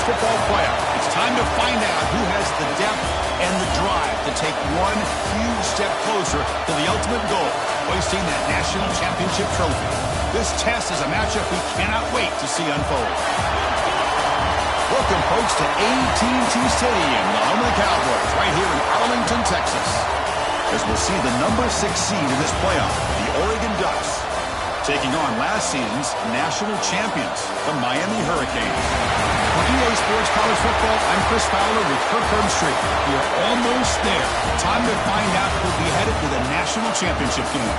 football playoff. It's time to find out who has the depth and the drive to take one huge step closer to the ultimate goal, hoisting that national championship trophy. This test is a matchup we cannot wait to see unfold. Welcome, folks, to Ncaa26 Stadium, the home of the Cowboys, right here in Arlington, Texas, as we'll see the number 6 seed in this playoff, the Oregon Ducks, taking on last season's national champions, the Miami Hurricanes. For EA Sports College Football, I'm Chris Fowler with Kirk Herbstreit. We are almost there. Time to find out who'll be headed to the national championship game.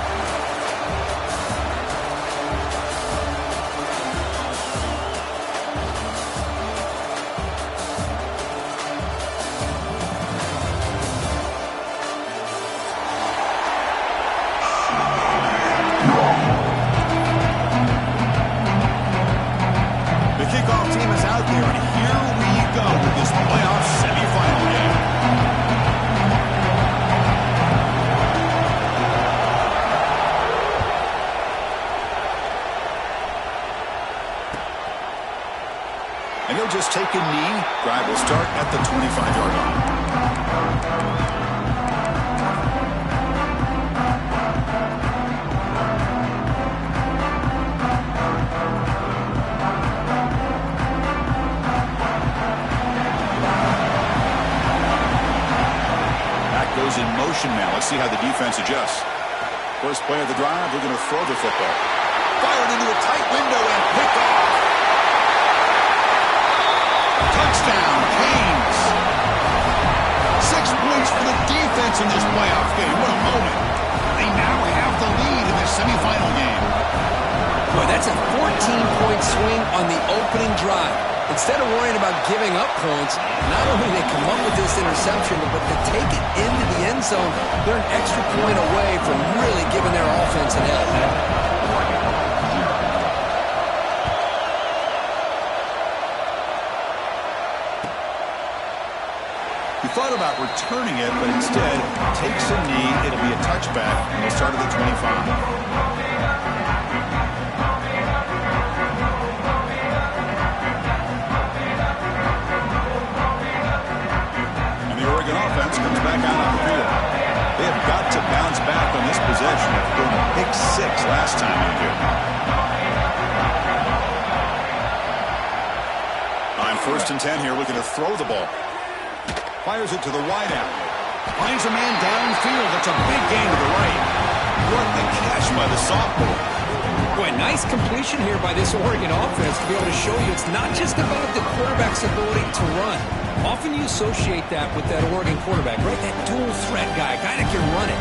And he'll just take a knee. Drive will start at the 25-yard line. Back goes in motion now. Let's see how the defense adjusts. First play of the drive, we're going to throw the football. Fired into a tight window and picked off. Touchdown, Canes. 6 points for the defense in this playoff game. What a moment. They now have the lead in this semifinal game. Boy, that's a 14-point swing on the opening drive. Instead of worrying about giving up points, not only they come up with this interception, but to take it into the end zone, they're an extra point away from really giving their offense an edge. He thought about returning it, but instead takes a knee. It'll be a touchback, and we'll start at the 25. And the Oregon offense comes back out on the field. They have got to bounce back on this possession after going a pick 6 last time out here. On 1st and 10 here, looking to throw the ball. Fires it to the wideout. Finds a man downfield. That's a big gain to the right. What a catch by the sophomore. Boy, nice completion here by this Oregon offense to be able to show you it's not just about the quarterback's ability to run. Often you associate that with that Oregon quarterback, right? That dual threat guy that can run it.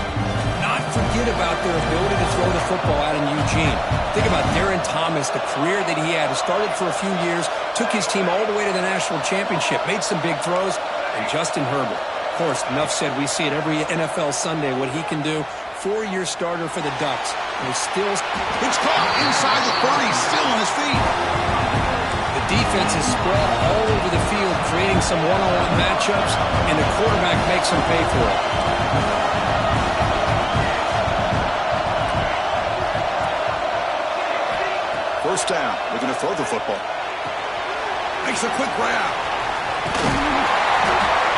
Not forget about their ability to throw the football out in Eugene. Think about Darren Thomas, the career that he had. He started for a few years, took his team all the way to the national championship, made some big throws. And Justin Herbert, of course, enough said, we see it every NFL Sunday what he can do. 4-year starter for the Ducks. And he's still... It's caught inside the 30, still on his feet. The defense is spread all over the field, creating some one-on-one matchups, and the quarterback makes them pay for it. First down. We're going to throw the football. Makes a quick grab.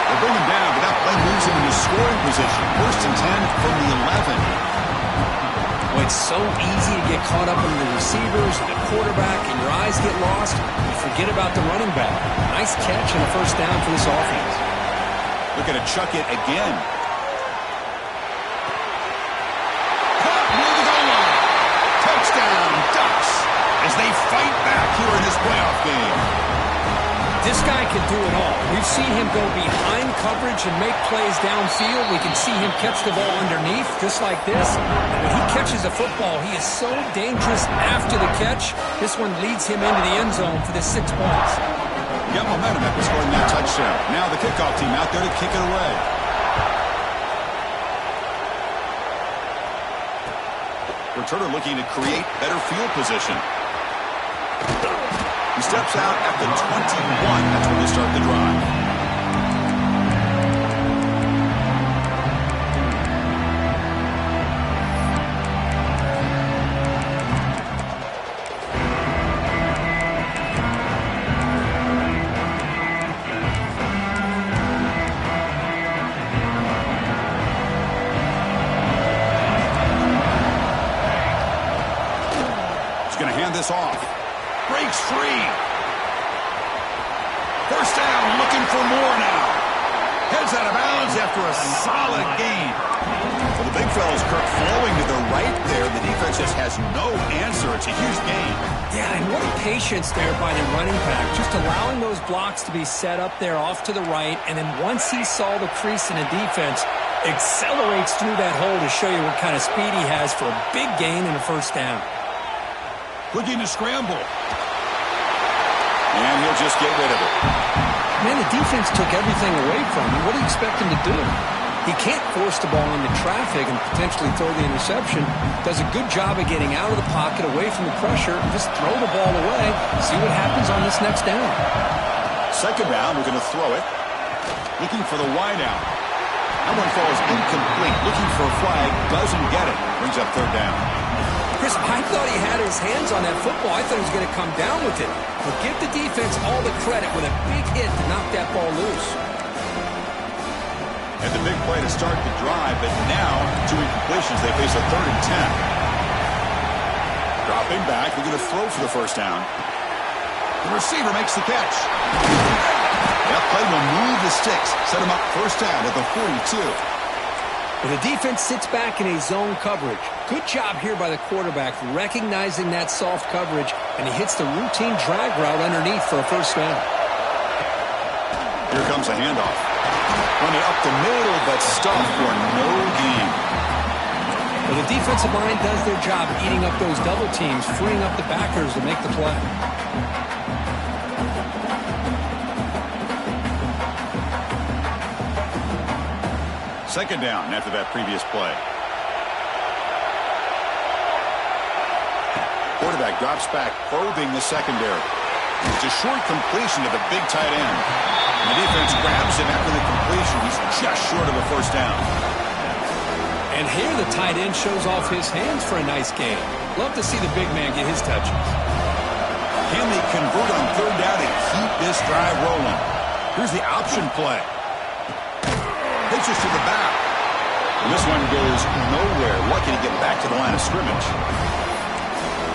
They bring him down, but that play moves him into scoring position. 1st and 10 from the 11. Well, it's so easy to get caught up in the receivers and the quarterback, and your eyes get lost. You forget about the running back. Nice catch and a first down for this offense. Look at it, chuck it again. Caught near the goal line. Touchdown, Ducks, as they fight back here in this playoff game. This guy can do it all. We've seen him go behind coverage and make plays downfield. We can see him catch the ball underneath, just like this. And when he catches a football, he is so dangerous after the catch. This one leads him into the end zone for the 6 points. Got momentum after scoring that touchdown. Now the kickoff team out there to kick it away. Returner looking to create better field position. He steps out at the 21. That's where they start the drive. this off. Breaks free. First down, looking for more now. Heads out of bounds after a solid gain. Well, the big fella's Kirk flowing to the right there. The defense just has no answer. It's a huge gain. Yeah, and what a patience there by the running back. Just allowing those blocks to be set up there off to the right. And then once he saw the crease in the defense, accelerates through that hole to show you what kind of speed he has for a big gain and a first down. Looking to scramble. And he'll just get rid of it. Man, the defense took everything away from him. What do you expect him to do? He can't force the ball into traffic and potentially throw the interception. Does a good job of getting out of the pocket, away from the pressure. Just throw the ball away. See what happens on this next down. Second down, we're going to throw it. Looking for the wide out. That one falls incomplete. Looking for a flag. Doesn't get it. Brings up third down. Chris, I thought he had his hands on that football. I thought he was going to come down with it. But give the defense all the credit with a big hit to knock that ball loose. And the big play to start the drive, but now 2 incompletions. They face a 3rd and 10. Dropping back, they're going to throw for the first down. The receiver makes the catch. That play will move the sticks, set him up first down at the 42. Well, the defense sits back in a zone coverage. Good job here by the quarterback, recognizing that soft coverage, and he hits the routine drag route underneath for a first down. Here comes a handoff. Running up the middle, but stuffed for no gain. Well, the defensive line does their job eating up those double teams, freeing up the backers to make the play. Second down after that previous play. Quarterback drops back, probing the secondary. It's a short completion to the big tight end. And the defense grabs him after the completion. He's just short of a first down. And here the tight end shows off his hands for a nice gain. Love to see the big man get his touches. Can they convert on third down and keep this drive rolling? Here's the option play. Pitches to the back. And this one goes nowhere. Lucky to get back to the line of scrimmage.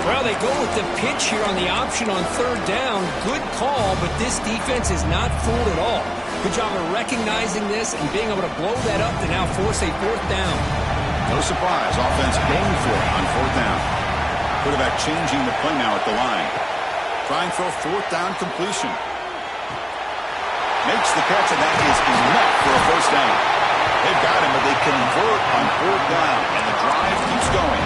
Well, they go with the pitch here on the option on third down. Good call, but this defense is not fooled at all. Good job of recognizing this and being able to blow that up to now force a fourth down. No surprise. Offense going for it on fourth down. Quarterback changing the play now at the line. Trying for a fourth down completion. Makes the catch, and that is enough for a first down. They've got him, but they convert on fourth down, and the drive keeps going.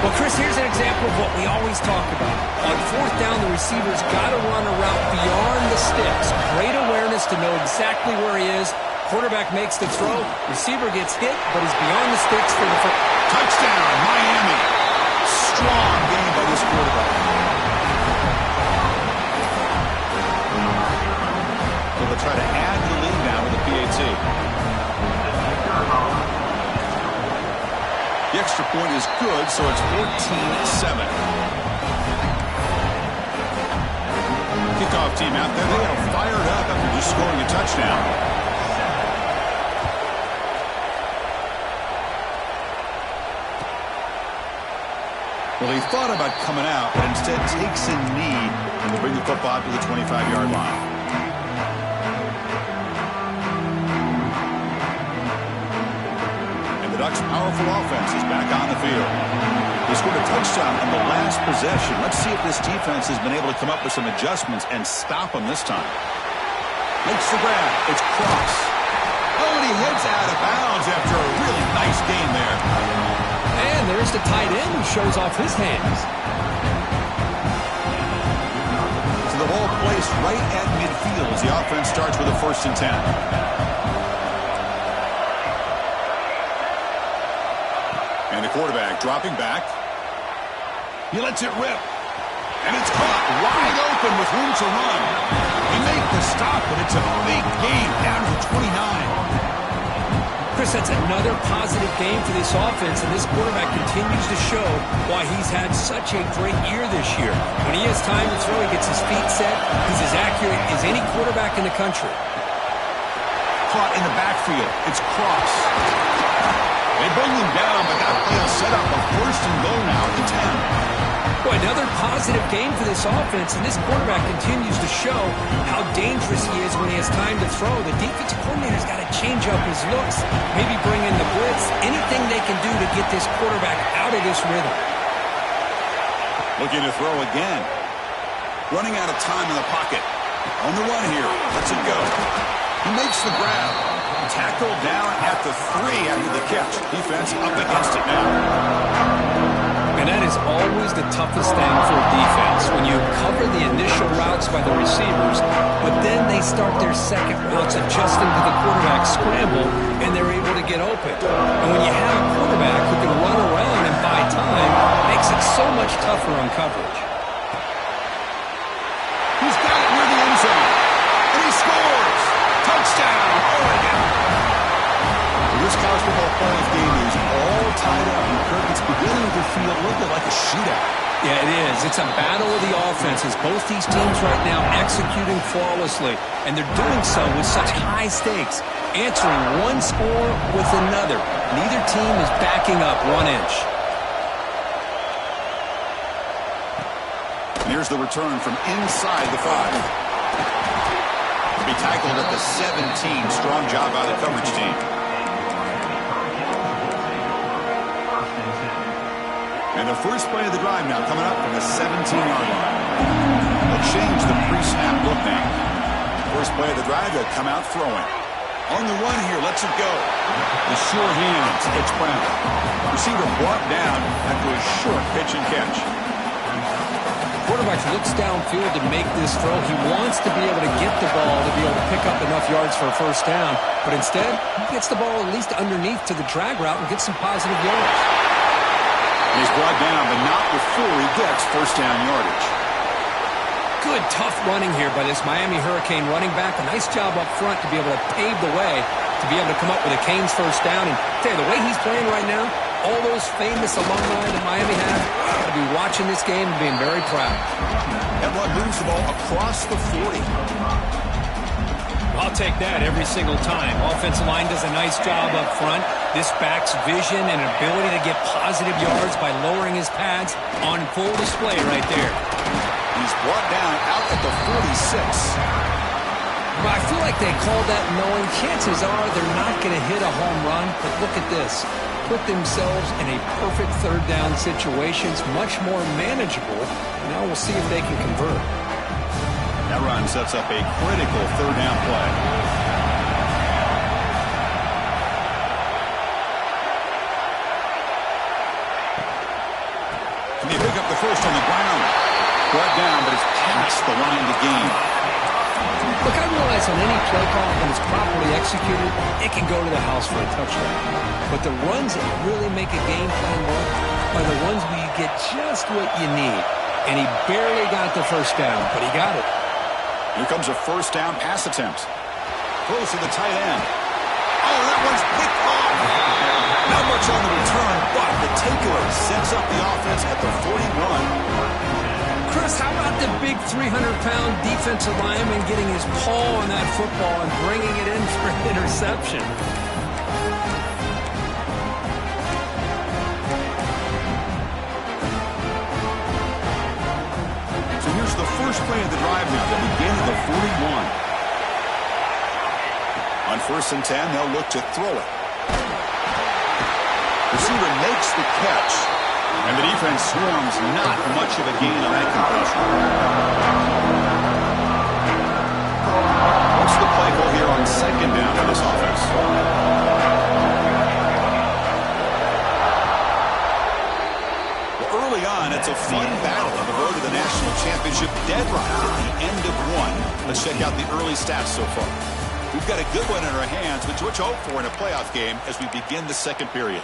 Well, Chris, here's an example of what we always talk about. On fourth down, the receiver's got to run a route beyond the sticks. Great awareness to know exactly where he is. Quarterback makes the throw. Receiver gets hit, but he's beyond the sticks for the first. Touchdown, Miami. Strong game by this quarterback. So they'll try to add the lead now with the PAT. The extra point is good, so it's 14-7. Kickoff team out there. They are fired up after just scoring a touchdown. Well, he thought about coming out, but instead takes a knee and will bring the football to the 25-yard line. The Ducks' powerful offense is back on the field. They scored a touchdown on the last possession. Let's see if this defense has been able to come up with some adjustments and stop them this time. Makes the grab. It's Cross. Oh, and he heads out of bounds after a really nice game there. And there's the tight end who shows off his hands. So the ball placed right at midfield as the offense starts with a 1st and 10. And the quarterback dropping back. He lets it rip. And it's caught wide open with room to run. He made the stop, but it's a big gain down to the 29. Chris, that's another positive game for this offense, and this quarterback continues to show why he's had such a great year this year. When he has time to throw, he gets his feet set. He's as accurate as any quarterback in the country. Caught in the backfield. It's Cross. They bring him down, but that play will set up a 1st and goal now at the 10. Boy, another positive game for this offense, and this quarterback continues to show how dangerous he is when he has time to throw. The defensive coordinator's got to change up his looks, maybe bring in the blitz, anything they can do to get this quarterback out of this rhythm. Looking to throw again. Running out of time in the pocket. On the run here. Lets it go. He makes the grab. Tackled down at the 3 after the catch. Defense up against it now. And that is always the toughest thing for a defense, when you cover the initial routes by the receivers, but then they start their second routes adjusting to the quarterback scramble, and they're able to get open. And when you have a quarterback who can run around and buy time, it makes it so much tougher on coverage. He's got it near the end zone, and he scores! Touchdown, Oregon! This college football playoff game is all tied up, and Kirk, it's beginning to feel a little bit like a shootout. Yeah, it is. It's a battle of the offenses. Both these teams right now executing flawlessly, and they're doing so with such high stakes, answering one score with another. Neither team is backing up 1 inch. Here's the return from inside the 5. Be tackled at the 17. Strong job by the coverage team. And the first play of the drive now coming up from the 17-yard line. They'll change the pre-snap look now. First play of the drive, they'll come out throwing. On the run here, lets it go. The sure hands, it's Brown. Receiver brought down after a short pitch and catch. Quarterback looks downfield to make this throw. He wants to be able to get the ball to be able to pick up enough yards for a first down, but instead, he gets the ball at least underneath to the drag route and gets some positive yards. He's brought down, but not before he gets first down yardage. Good, tough running here by this Miami Hurricane running back. A nice job up front to be able to pave the way to be able to come up with a Canes first down. And tell you, the way he's playing right now, all those famous alumni that Miami have will be watching this game and being very proud. Edlund moves the ball across the 40. I'll take that every single time. Offensive line does a nice job up front. This back's vision and ability to get positive yards by lowering his pads on full display right there. He's brought down out at the 46. Well, I feel like they called that knowing chances are they're not going to hit a home run, but look at this. Put themselves in a perfect third down situation. It's much more manageable. Now we'll see if they can convert. That run sets up a critical third down play. Can they pick up the first on the ground? Brought down, but it's past the line to gain. Look, I realize on any play call, when it's properly executed, it can go to the house for a touchdown. But the runs that really make a game plan work are the ones where you get just what you need. And he barely got the first down, but he got it. Here comes a first down pass attempt. Close to the tight end. Oh, that one's picked off. Not much on the return, but the takeaway sets up the offense at the 41. Chris, how about the big 300-pound defensive lineman getting his paw on that football and bringing it in for an interception? So here's the first play of the drive now, the beginning of the 41. On 1st and 10, they'll look to throw it. Receiver makes the catch, and the defense swarms not much of a gain on that completion. What's the play call here on 2nd down for this offense? Well, early on, it's a fun battle on the road to the national championship deadline at the end of 1. Let's check out the early stats so far. We've got a good one in our hands, which we hope for in a playoff game as we begin the second period.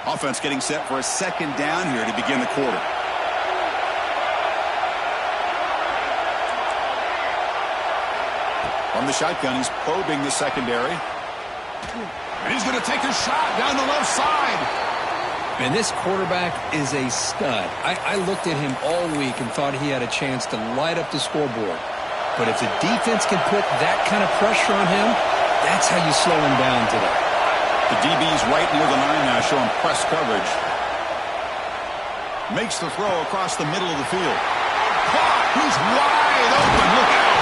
Offense getting set for a 2nd down here to begin the quarter. From the shotgun, he's probing the secondary. And he's going to take a shot down the left side. And this quarterback is a stud. I looked at him all week and thought he had a chance to light up the scoreboard. but if the defense can put that kind of pressure on him, that's how you slow him down today. The DB's right near the line now, showing press coverage. Makes the throw across the middle of the field. Caught! He's wide open. Look out!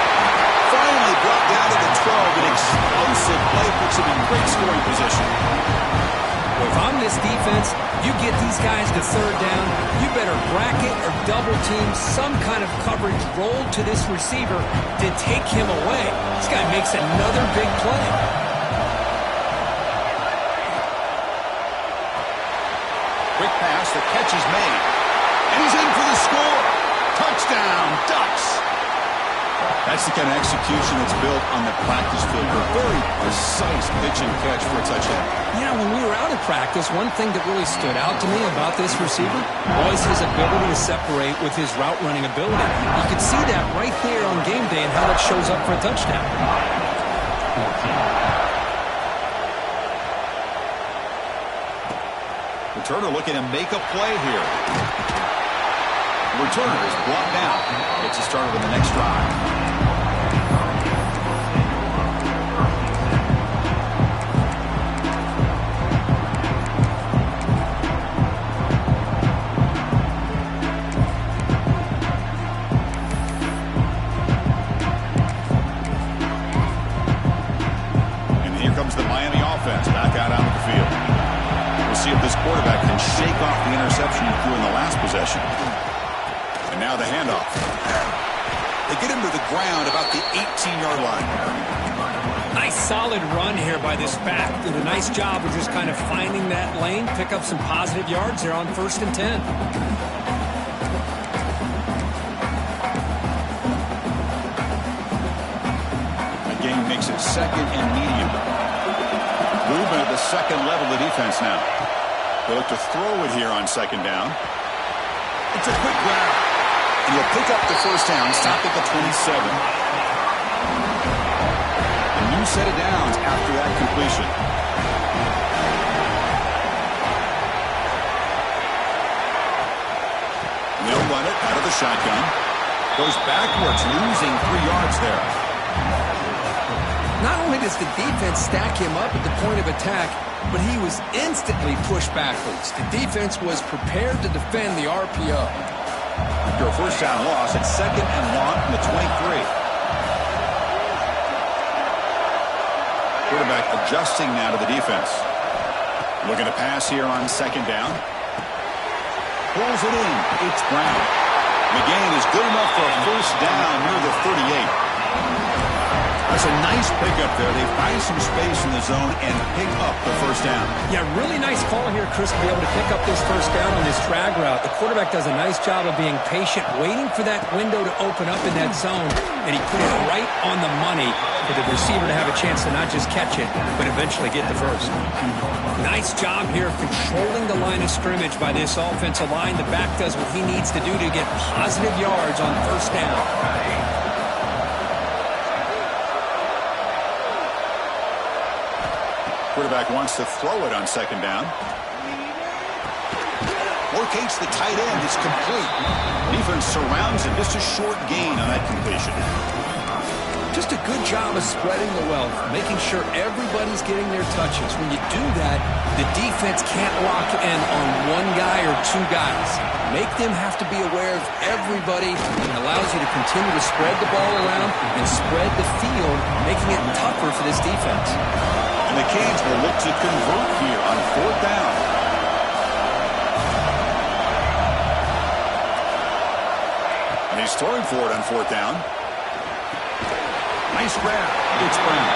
Finally brought down to the 12. An explosive play puts him in great scoring position. Well, if I'm this defense, you get these guys to third down, you better bracket or double team some kind of coverage roll to this receiver to take him away. This guy makes another big play. Quick pass, the catch is made. And he's in for the score. Touchdown, Ducks. That's the kind of execution that's built on the practice field. A very precise pitch and catch for a touchdown. Yeah, when we were out at practice, one thing that really stood out to me about this receiver was his ability to separate with his route running ability. You could see that right there on game day and how that shows up for a touchdown. Returner looking to make a play here. The returner is blocked down. Gets us started on the next drive. Quarterback can shake off the interception he threw in the last possession. And now the handoff. They get him to the ground about the 18-yard line. Nice solid run here by this back. Did a nice job of just kind of finding that lane, pick up some positive yards there on 1st and 10. The game makes it 2nd and medium. Movement at the second level of the defense now. They look to throw it here on 2nd down. It's a quick grab. And he'll pick up the first down, stop at the 27. A new set of downs after that completion. They'll run it out of the shotgun. Goes backwards, losing 3 yards there. Not only does the defense stack him up at the point of attack, but he was instantly pushed backwards. The defense was prepared to defend the RPO. After a first down loss, it's 2nd and 1 from the 23. Quarterback adjusting now to the defense. Looking to pass here on 2nd down. Pulls it in. It's Brown. The gain is good enough for a first down near the 38. That's a nice pickup there. They find some space in the zone and pick up the first down. Yeah, really nice call here, Chris, to be able to pick up this first down on this drag route. The quarterback does a nice job of being patient, waiting for that window to open up in that zone, and he put it right on the money for the receiver to have a chance to not just catch it, but eventually get the first. Nice job here of controlling the line of scrimmage by this offensive line. The back does what he needs to do to get positive yards on first down. Quarterback wants to throw it on 2nd down. Locates the tight end. It's complete. Defense surrounds him. Just a short gain on that completion. Just a good job of spreading the wealth, making sure everybody's getting their touches. When you do that, the defense can't lock in on one guy or two guys. Make them have to be aware of everybody, and allows you to continue to spread the ball around and spread the field, making it tougher for this defense. And the Canes will look to convert here on 4th down. And he's throwing for it on 4th down. Nice grab. It's Brown.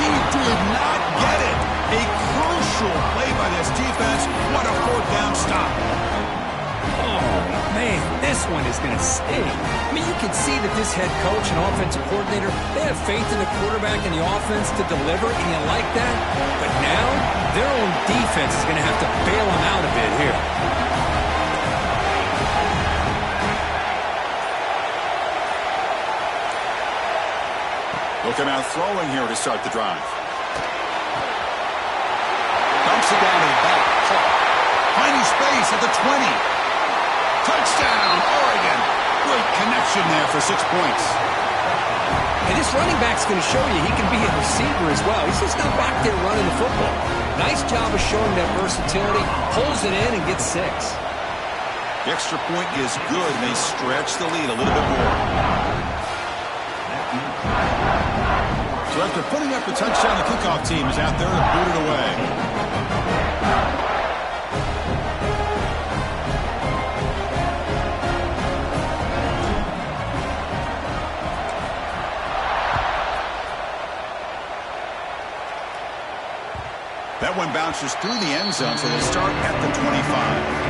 He did not get it. A crucial play by this defense. What a 4th down stop. Oh, man, this one is going to sting. I mean, you can see that this head coach and offensive coordinator, they have faith in the quarterback and the offense to deliver, and you like that. But now, their own defense is going to have to bail them out a bit here. Looking out throwing here to start the drive. Dumps it down to the back. Finding space at the 20. Touchdown, Oregon. Great connection there for 6 points. And this running back's going to show you he can be a receiver as well. He's just not back there running the football. Nice job of showing that versatility. Pulls it in and gets 6. The extra point is good, and they stretch the lead a little bit more. So after putting up the touchdown, the kickoff team is out there to boot it away. That one bounces through the end zone, so they'll start at the 25.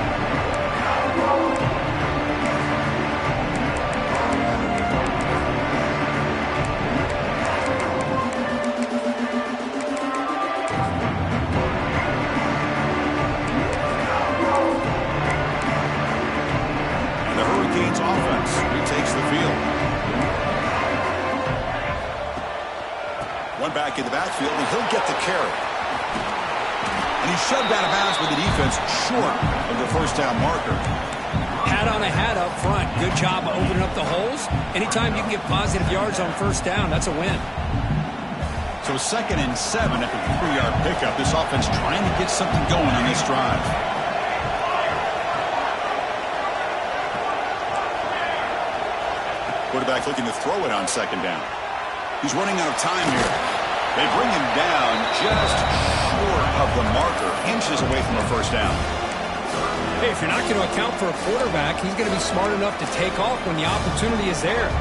Offense retakes the field. One back in the backfield, and he'll get the carry. And he's shoved out of bounds with the defense short of the first down marker. Hat on a hat up front. Good job of opening up the holes. Anytime you can get positive yards on first down, that's a win. So 2nd and 7 after the 3-yard pickup. This offense trying to get something going on this drive. Quarterback looking to throw it on 2nd down. He's running out of time here. They bring him down just short of the marker, inches away from a first down. Hey, if you're not going to account for a quarterback, he's going to be smart enough to take off when the opportunity is there.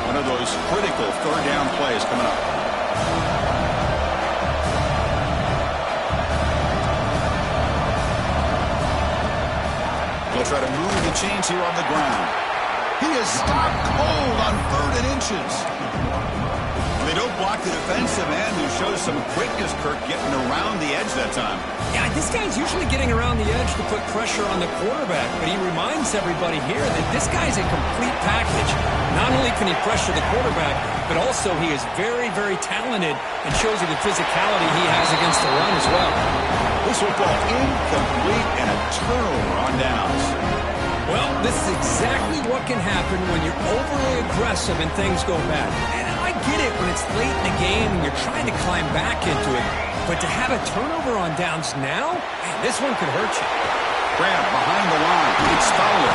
One of those critical 3rd down plays coming up. They'll try to move the chains here on the ground. He is stopped cold on 3rd and inches. They don't block the defensive end, who shows some quickness, Kirk, getting around the edge that time. Yeah, this guy's usually getting around the edge to put pressure on the quarterback, but he reminds everybody here that this guy's a complete package. Not only can he pressure the quarterback, but also he is very, very talented and shows you the physicality he has against the run as well. This football incomplete and a turnover on downs. Well, this is exactly what can happen when you're overly aggressive and things go bad. And I get it when it's late in the game and you're trying to climb back into it. But to have a turnover on downs now, man, this one could hurt you. Grab behind the line. It's Fowler.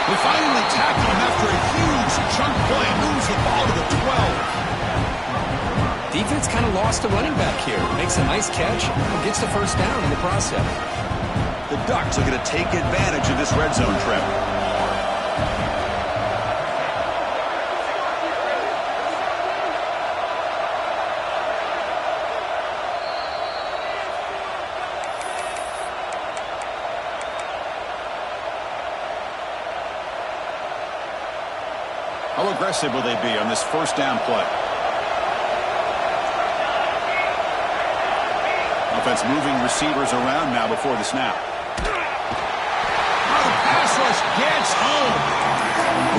They finally tackle him after a huge chunk play. Moves the ball to the 12. Defense kind of lost a running back here. Makes a nice catch and gets the first down in the process. The Ducks are going to take advantage of this red zone trip. How aggressive will they be on this first down play? Offense moving receivers around now before the snap. Oh, the pass rush gets home.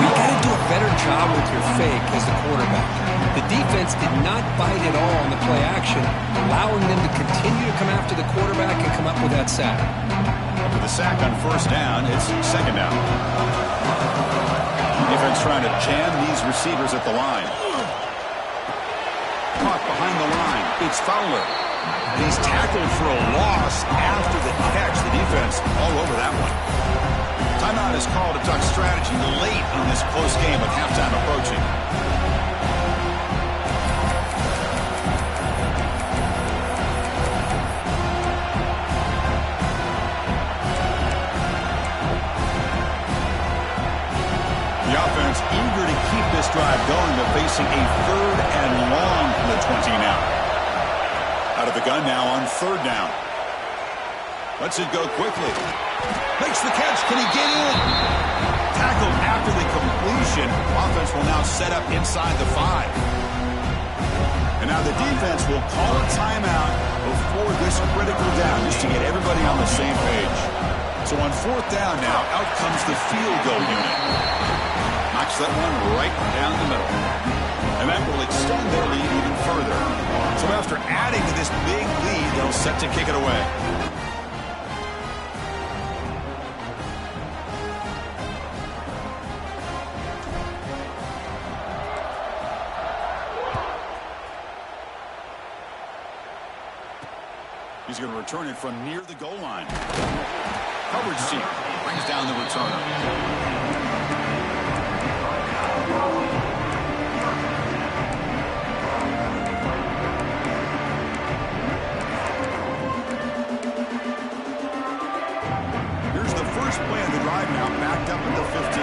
Well, you got to do a better job with your fake as the quarterback. The defense did not bite at all on the play action, allowing them to continue to come after the quarterback and come up with that sack. After the sack on first down, it's 2nd down. Defense trying to jam these receivers at the line. Caught behind the line. It's Fowler. And he's tackled for a loss after the catch. The defense all over that one. Timeout is called to talk strategy late in this close game with halftime approaching. The offense eager to keep this drive going, but facing a 3rd and long from the 20 now. Out of the gun now on 3rd down. Lets it go quickly. Makes the catch. Can he get in? Tackled after the completion. Offense will now set up inside the 5. And now the defense will call a timeout before this critical down, just to get everybody on the same page. So on 4th down now, out comes the field goal unit. Knocks that one right down the middle. And that will extend their lead even further. So after adding to this big lead, they'll set to kick it away. going to return it from near the goal line. Coverage team brings down the returner. Here's the first play of the drive now, backed up at the 15.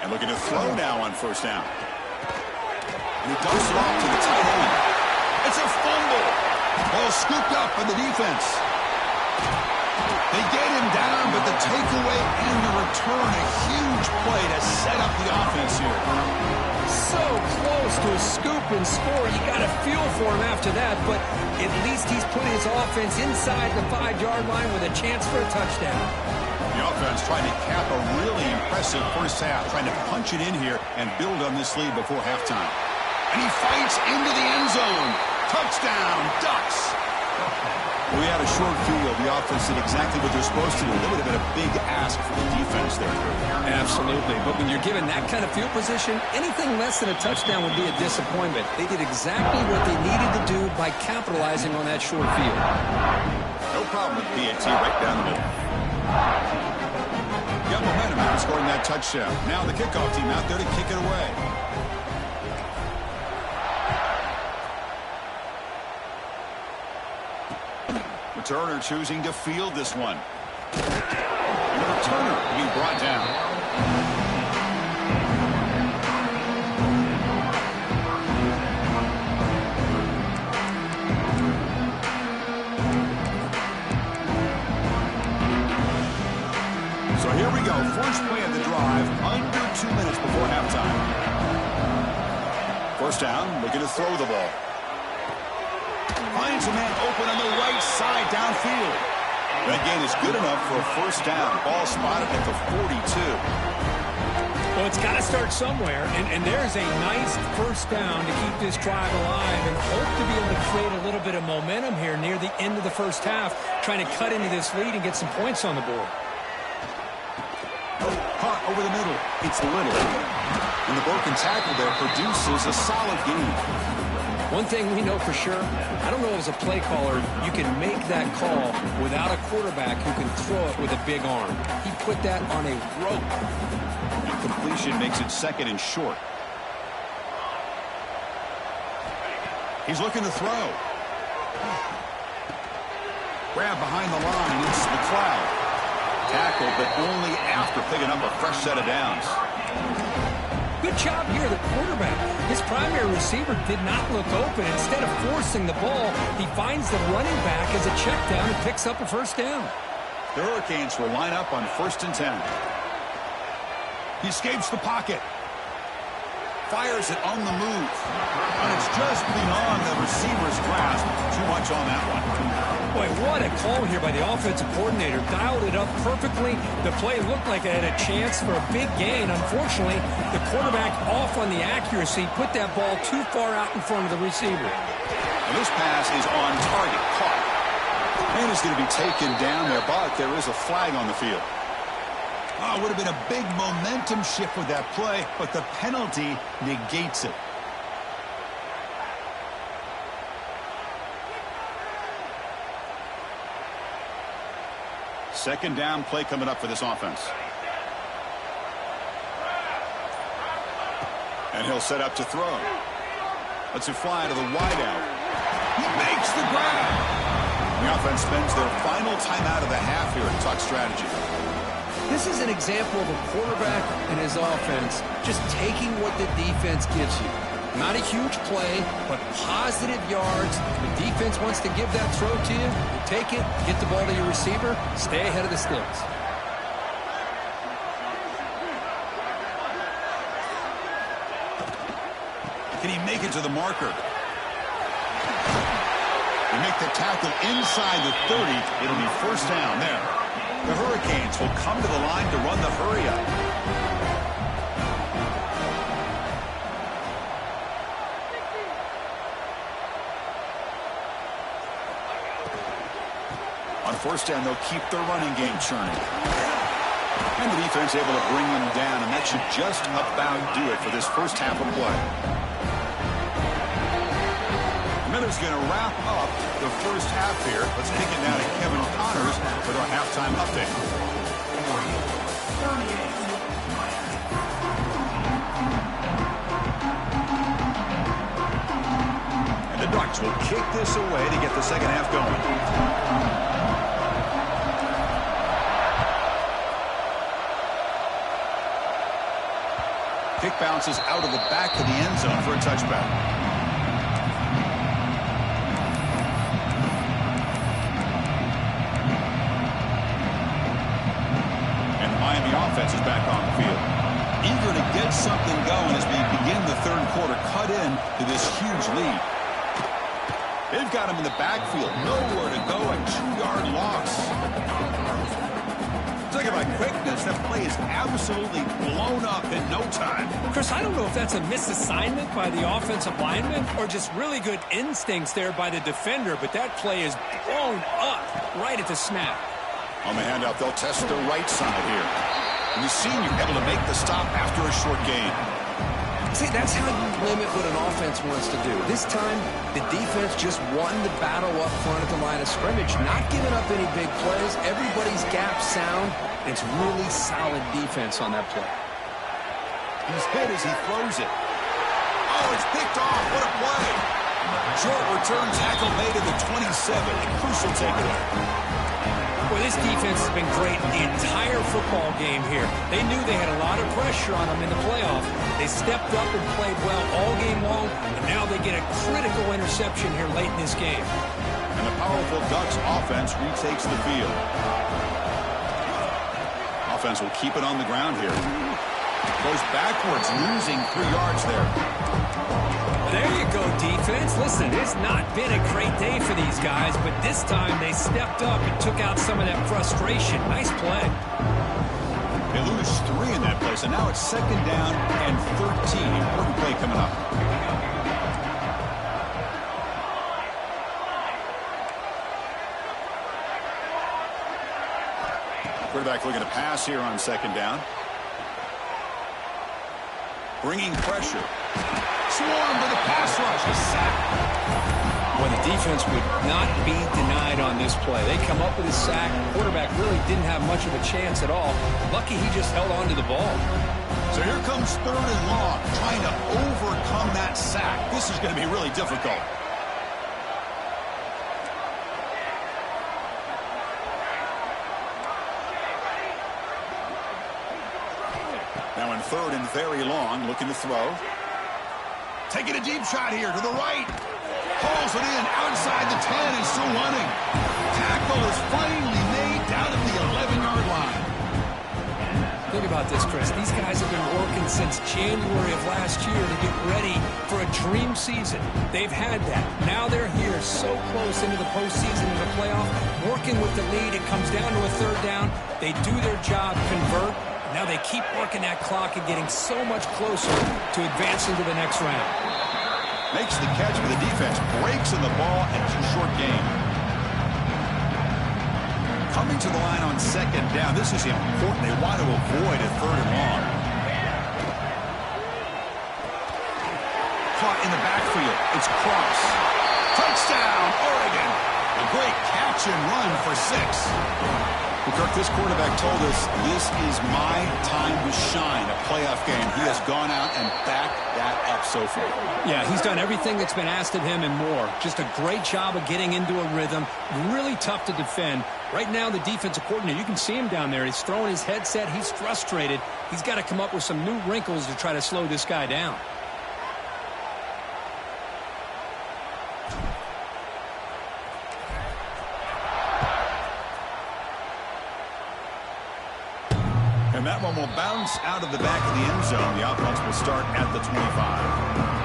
And looking to throw now on first down. And he dumps it off to the tight end. It's a fumble. Ball scooped up by the defense. They get him down, but the takeaway and the return, a huge play to set up the offense here. So close to a scoop and score. You got a feel for him after that, but at least he's put his offense inside the 5-yard line with a chance for a touchdown. The offense trying to cap a really impressive first half, trying to punch it in here and build on this lead before halftime. And he fights into the end zone. Touchdown, Ducks. We had a short field. The offense did exactly what they're supposed to do. That would have been a big ask for the defense there. Absolutely. But when you're given that kind of field position, anything less than a touchdown would be a disappointment. They did exactly what they needed to do by capitalizing on that short field. No problem with PAT right down the middle. Got momentum after scoring that touchdown. Now the kickoff team out there to kick it away. Returner choosing to field this one. And the returner being brought down. So here we go. First play of the drive, under 2 minutes before halftime. First down, looking to throw the ball. Finds a man open on the right side downfield. That gain is good enough for a first down. Ball spotted at the 42. Well, it's got to start somewhere, and there's a nice first down to keep this drive alive and hope to be able to create a little bit of momentum here near the end of the first half, trying to cut into this lead and get some points on the board. Caught over the middle. It's Little. And the broken tackle there produces a solid gain. One thing we know for sure, I don't know as a play caller, you can make that call without a quarterback who can throw it with a big arm. He put that on a rope. Completion makes it second and short. He's looking to throw. Grab behind the line. It's McLeod. Tackle, but only after picking up a fresh set of downs. Good job here, the quarterback. His primary receiver did not look open. Instead of forcing the ball, he finds the running back as a check down and picks up a first down. The Hurricanes will line up on 1st and 10. He escapes the pocket. Fires it on the move. And it's just beyond the receiver's grasp. Too much on that one. Boy, what a call here by the offensive coordinator. Dialed it up perfectly. The play looked like it had a chance for a big gain. Unfortunately, the quarterback off on the accuracy, put that ball too far out in front of the receiver. And this pass is on target. Caught. And is going to be taken down there, but there is a flag on the field. Oh, it would have been a big momentum shift with that play, but the penalty negates it. Second down play coming up for this offense. And he'll set up to throw. Lets it fly to the wideout. He makes the grab. The offense spends their final timeout of the half here at Tuck Strategy. This is an example of a quarterback and his offense just taking what the defense gives you. Not a huge play, but positive yards. The defense wants to give that throw to you. You take it, get the ball to your receiver, stay ahead of the sticks. Can he make it to the marker? They make the tackle inside the 30. It'll be first down there. The Hurricanes will come to the line to run the hurry-up. On first down, they'll keep their running game churning. And the defense able to bring them down, and that should just about do it for this first half of play. Miller's going to wrap up the first half here. Let's kick it now to Kevin Connors with our halftime update. And the Ducks will kick this away to get the second half going. Kick bounces out of the back of the end zone for a touchback. And the Miami offense is back on the field. Eager to get something going as we begin the third quarter, cut in to this huge lead. They've got him in the backfield. Nowhere to go, a 2-yard loss. Talking about quickness, that play is absolutely blown up in no time. Chris, I don't know if that's a misassignment by the offensive lineman or just really good instincts there by the defender, but that play is blown up right at the snap. On the handout, they'll test the right side here. And the senior able to make the stop after a short gain. See, that's how you limit what an offense wants to do. This time, the defense just won the battle up front at the line of scrimmage, not giving up any big plays. Everybody's gap sound. It's really solid defense on that play. He's hit as he throws it. Oh, it's picked off. What a play. Short return tackle made at the 27. A crucial takeaway. Well, this defense has been great the entire football game here. They knew they had a lot of pressure on them in the playoff. They stepped up and played well all game long, and now they get a critical interception here late in this game. And the powerful Ducks offense retakes the field. Offense will keep it on the ground here. Goes backwards, losing 3 yards there. There you go, defense. Listen, it's not been a great day for these guys, but this time they stepped up and took out some of that frustration. Nice play. They lose 3 in that play, so now it's second down and 13. Important play coming up. Quarterback looking to pass here on second down. Bringing pressure. Swarm to the pass rush. A sack. Well, the defense would not be denied on this play. They come up with a sack. The quarterback really didn't have much of a chance at all. Lucky he just held on to the ball. So here comes third and long, trying to overcome that sack. This is going to be really difficult. Now in third and very long, looking to throw. Taking a deep shot here to the right. Hauls it in outside the 10 and still running. Tackle is finally made down at the 11-yard line. Think about this, Chris. These guys have been working since January of last year to get ready for a dream season. They've had that. Now they're here so close into the postseason and the playoff, working with the lead. It comes down to a third down. They do their job, convert. Now they keep working that clock and getting so much closer to advancing to the next round. Makes the catch for the defense. Breaks in the ball and it's a short gain. Coming to the line on second down. This is important. They want to avoid a third and long. Caught in the backfield. It's Cross. Touchdown, Oregon. A great catch and run for 6. Kirk, this quarterback told us this is my time to shine, a playoff game. He has gone out and backed that up so far. Yeah, he's done everything that's been asked of him and more. Just a great job of getting into a rhythm. Really tough to defend. Right now, the defensive coordinator, you can see him down there. He's throwing his headset. He's frustrated. He's got to come up with some new wrinkles to try to slow this guy down. And that one will bounce out of the back of the end zone. The offense will start at the 25.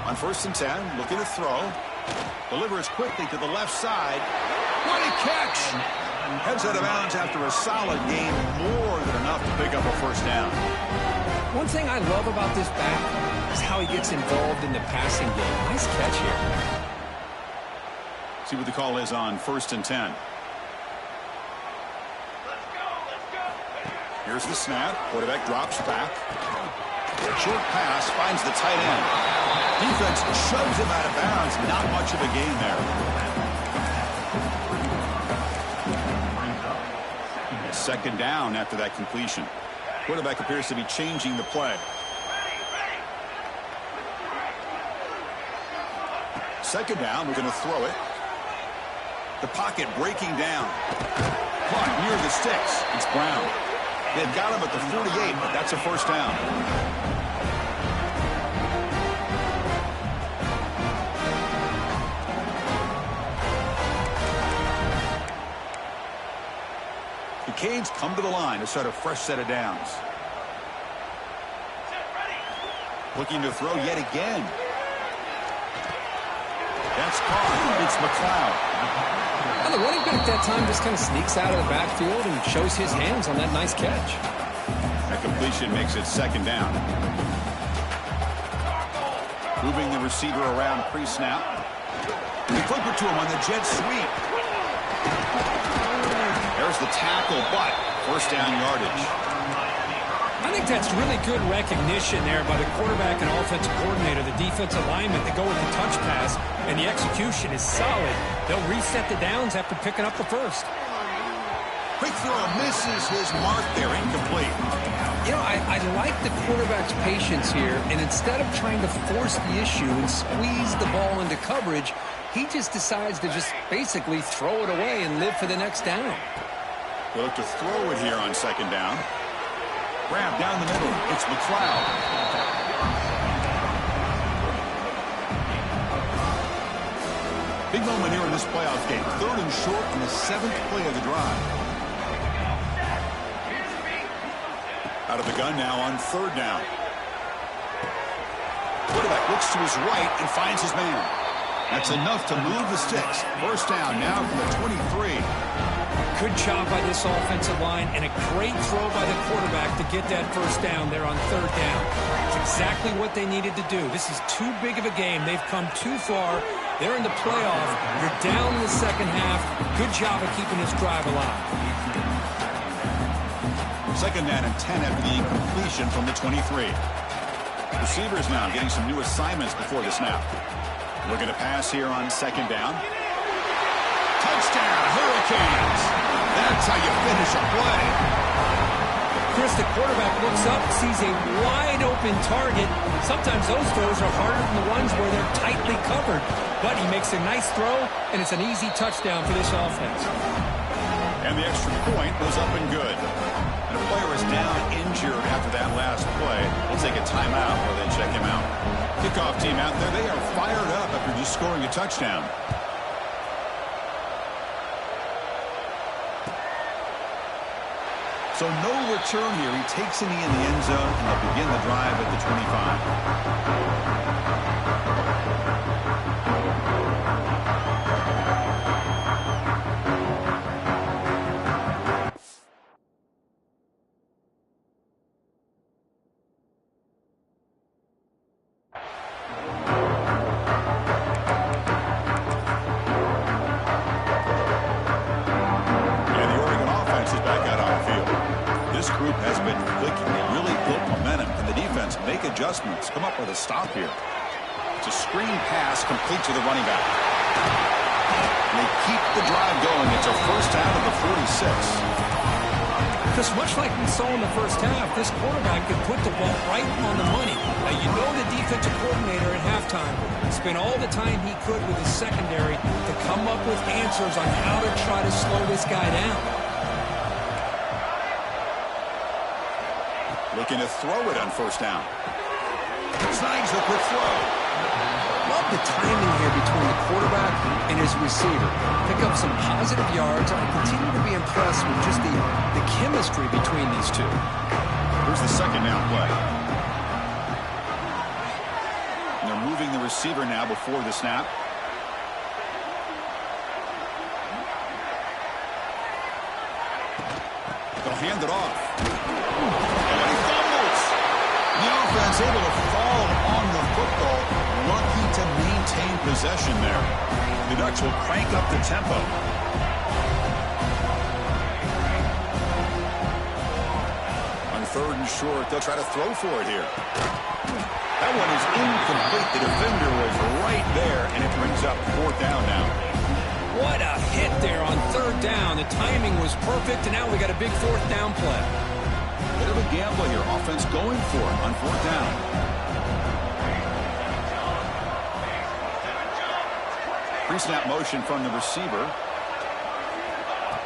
On 1st and 10, looking to throw. Delivers quickly to the left side. What a catch! Heads out of bounds after a solid game, more than enough to pick up a first down. One thing I love about this back is how he gets involved in the passing game. Nice catch here. See what the call is on 1st and 10. Here's the snap. Quarterback drops back. Short pass finds the tight end. Defense shoves him out of bounds. Not much of a gain there. Second down after that completion. Quarterback appears to be changing the play. Second down, we're going to throw it. The pocket breaking down. Caught near the sticks. It's Brown. They've got him at the 48, but that's a first down. The Canes come to the line to start a fresh set of downs. Looking to throw yet again. That's caught. It's McLeod. Well, the running back that time just kind of sneaks out of the backfield and shows his hands on that nice catch. That completion makes it second down. Moving the receiver around pre-snap. They flip it to him on the jet sweep. There's the tackle, but first down yardage. I think that's really good recognition there by the quarterback and offensive coordinator. The defensive linemen, they go with the touch pass, and the execution is solid. They'll reset the downs after picking up the first. Quick throw misses his mark there, incomplete. You know, I like the quarterback's patience here, and instead of trying to force the issue and squeeze the ball into coverage, he just decides to just basically throw it away and live for the next down. They look to throw it here on second down. Grab down the middle. It's McLeod. Big moment here in this playoff game. 3rd and short on the 7th play of the drive. Out of the gun now on 3rd down. Quarterback looks to his right and finds his man. That's enough to move the sticks. First down now from the 23. Good job by this offensive line and a great throw by the quarterback to get that first down there on 3rd down. It's exactly what they needed to do. This is too big of a game. They've come too far. They're in the playoff. You're down in the second half. Good job of keeping this drive alive. Second down and 10 after the incompletion from the 23. Receivers now getting some new assignments before the snap. Looking to pass here on second down. Touchdown, Hurricanes. That's how you finish a play. Chris, the quarterback looks up, sees a wide-open target. Sometimes those throws are harder than the ones where they're tightly covered. But he makes a nice throw, and it's an easy touchdown for this offense. And the extra point goes up and good. And a player is down injured after that last play. We'll take a timeout while they check him out. Kickoff team out there, they are fired up after just scoring a touchdown. So no return here. He takes a knee in the end zone, and they'll begin the drive at the 25. Come up with a stop here. It's a screen pass complete to the running back. And they keep the drive going. It's a first down at the 46. Just much like we saw in the first half, this quarterback could put the ball right on the money. Now, you know the defensive coordinator at halftime spent all the time he could with his secondary to come up with answers on how to try to slow this guy down. Looking to throw it on first down. Snags the quick throw. Love the timing here between the quarterback and his receiver. Pick up some positive yards. I continue to be impressed with just the chemistry between these two. Here's the second down play. And they're moving the receiver now before the snap. hand it off. And he fumbles. The offense able to fall on the football. Lucky to maintain possession there. The Ducks will crank up the tempo. On 3rd and short, they'll try to throw for it here. That one is incomplete. The defender was right there, and it brings up 4th down now. What a hit there on 3rd down. The timing was perfect, and now we got a big 4th down play. Bit of a gamble here. Offense going for it on 4th down. Pre-snap motion from the receiver.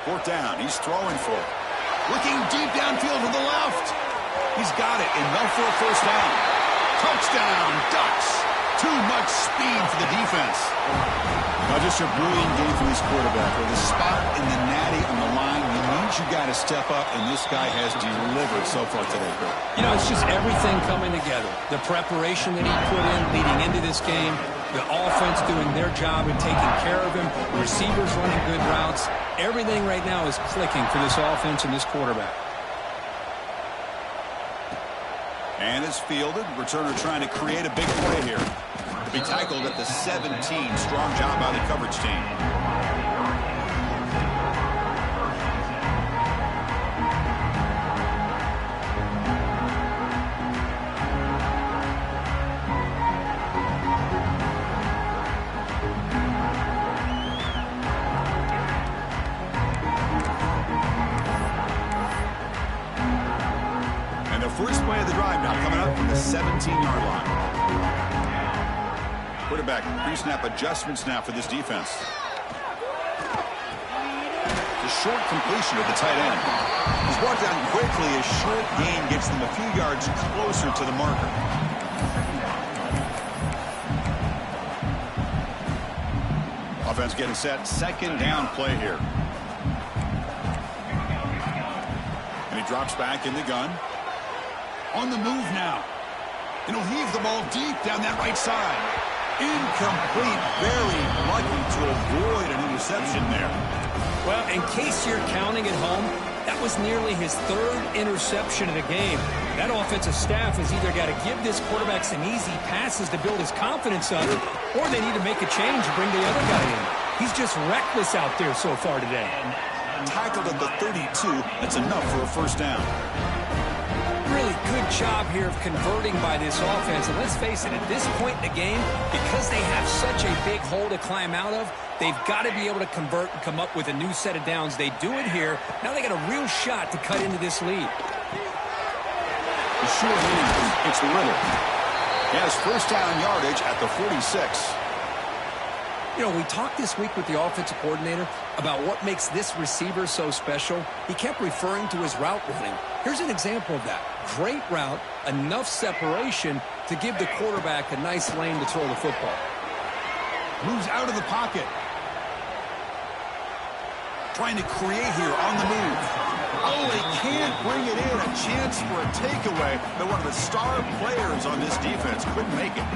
4th down. He's throwing for it. Looking deep downfield to the left. He's got it. Enough for a 1st down. Touchdown, Ducks. Too much speed for the defense. Now just a brilliant game for this quarterback. With the spot in the natty on the line, you got to step up, and this guy has delivered so far today. You know, it's just everything coming together. The preparation that he put in leading into this game, the offense doing their job and taking care of him, the receivers running good routes. Everything right now is clicking for this offense and this quarterback. And it's fielded. Returner trying to create a big play here. To be tackled at the 17. Strong job by the coverage team. First play of the drive now coming up from the 17-yard line. Quarterback pre-snap adjustments now for this defense. The short completion of the tight end. He's brought down quickly. A short gain gets them a few yards closer to the marker. Offense getting set. 2nd down play here. And he drops back in the gun. On the move now. And he'll heave the ball deep down that right side. Incomplete. Very lucky to avoid an interception there. Well, in case you're counting at home, that was nearly his 3rd interception of the game. That offensive staff has either got to give this quarterback some easy passes to build his confidence up, or they need to make a change and bring the other guy in. He's just reckless out there so far today. Tackled at the 32. That's enough for a 1st down. Really good job here of converting by this offense. And let's face it, at this point in the game, because they have such a big hole to climb out of, they've got to be able to convert and come up with a new set of downs. They do it here. Now they got a real shot to cut into this lead. The short lead, it's Little. He has 1st down yardage at the 46. You know, we talked this week with the offensive coordinator about what makes this receiver so special. He kept referring to his route running. Here's an example of that. Great route, enough separation to give the quarterback a nice lane to throw the football. Moves out of the pocket. Trying to create here on the move. Oh, they can't bring it in. A chance for a takeaway. But one of the star players on this defense couldn't make it.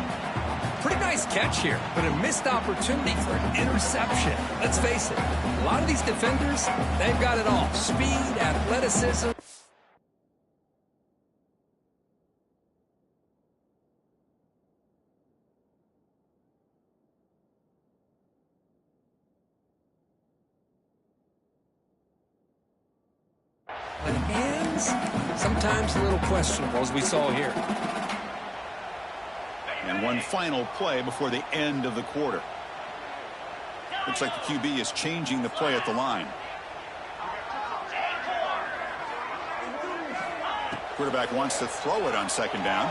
Pretty nice catch here, but a missed opportunity for an interception. Let's face it, a lot of these defenders, they've got it all. Speed, athleticism. And hands, sometimes a little questionable, as we saw here. And one final play before the end of the quarter. Looks like the QB is changing the play at the line. Quarterback wants to throw it on 2nd down.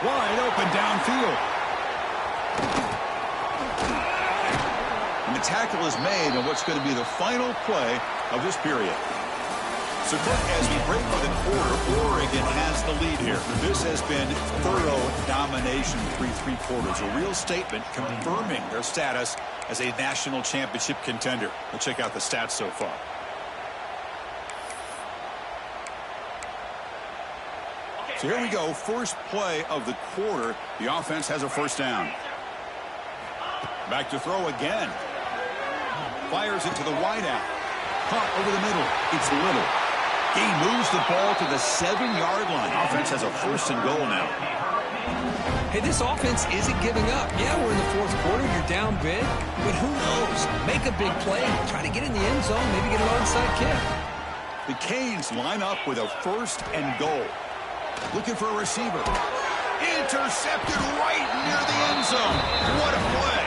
Wide open downfield. And the tackle is made on what's going to be the final play of this period. So, Kirk, as we break for the quarter, Oregon has the lead here. This has been thorough domination through 3 quarters. A real statement confirming their status as a national championship contender. Let's check out the stats so far. So here we go. First play of the quarter. The offense has a 1st down. Back to throw again. Fires it to the wideout. Caught over the middle. It's Little. He moves the ball to the 7-yard line. Offense has a 1st and goal now. Hey, this offense isn't giving up. Yeah, we're in the 4th quarter. You're down big. But who knows? Make a big play. Try to get in the end zone. Maybe get an onside kick. The Canes line up with a 1st and goal. Looking for a receiver. Intercepted right near the end zone. What a play.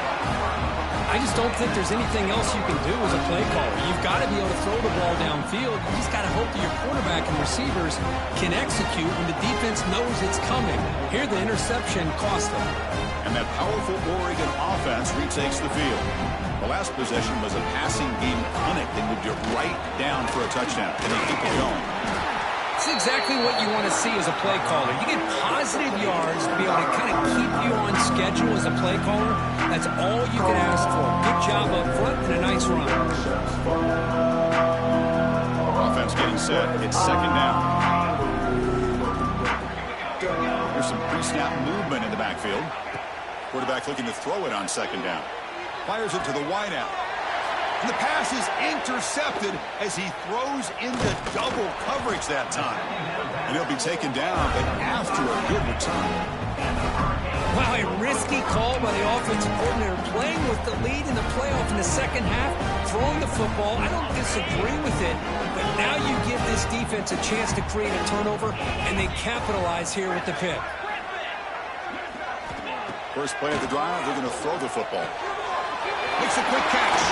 I just don't think there's anything else you can do as a play caller. You've got to be able to throw the ball downfield. You just got to hope that your quarterback and receivers can execute when the defense knows it's coming. Here, the interception cost them. And that powerful Oregon offense retakes the field. The last possession was a passing game clinic. They moved it right down for a touchdown, and they keep it going. It's exactly what you want to see as a play caller. You get positive yards to be able to kind of keep you on schedule as a play caller. That's all you can ask for. Good job up front and a nice run. Offense getting set. It's 2nd down. Here's some pre-snap movement in the backfield. Quarterback looking to throw it on 2nd down. Fires it to the wideout. And the pass is intercepted as he throws into double coverage that time. And he'll be taken down, but after a good return. Wow, a risky call by the offensive coordinator, playing with the lead in the playoff in the 2nd half, throwing the football. I don't disagree with it, but now you give this defense a chance to create a turnover, and they capitalize here with the pick. First play of the drive, they're going to throw the football. Makes a quick catch.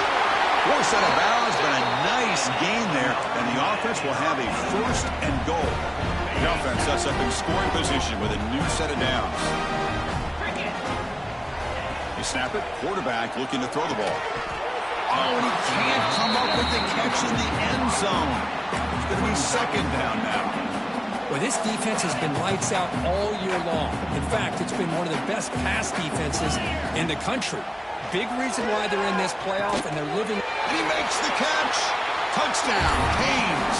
Forced out of bounds, but a nice gain there, and the offense will have a 1st and goal. The offense sets up in scoring position with a new set of downs. They snap it. Quarterback looking to throw the ball. Oh, and he can't come up with the catch in the end zone. It's going to be 2nd down now. Well, this defense has been lights out all year long. In fact, it's been one of the best pass defenses in the country. Big reason why they're in this playoff, and they're living. And he makes the catch. Touchdown, Canes.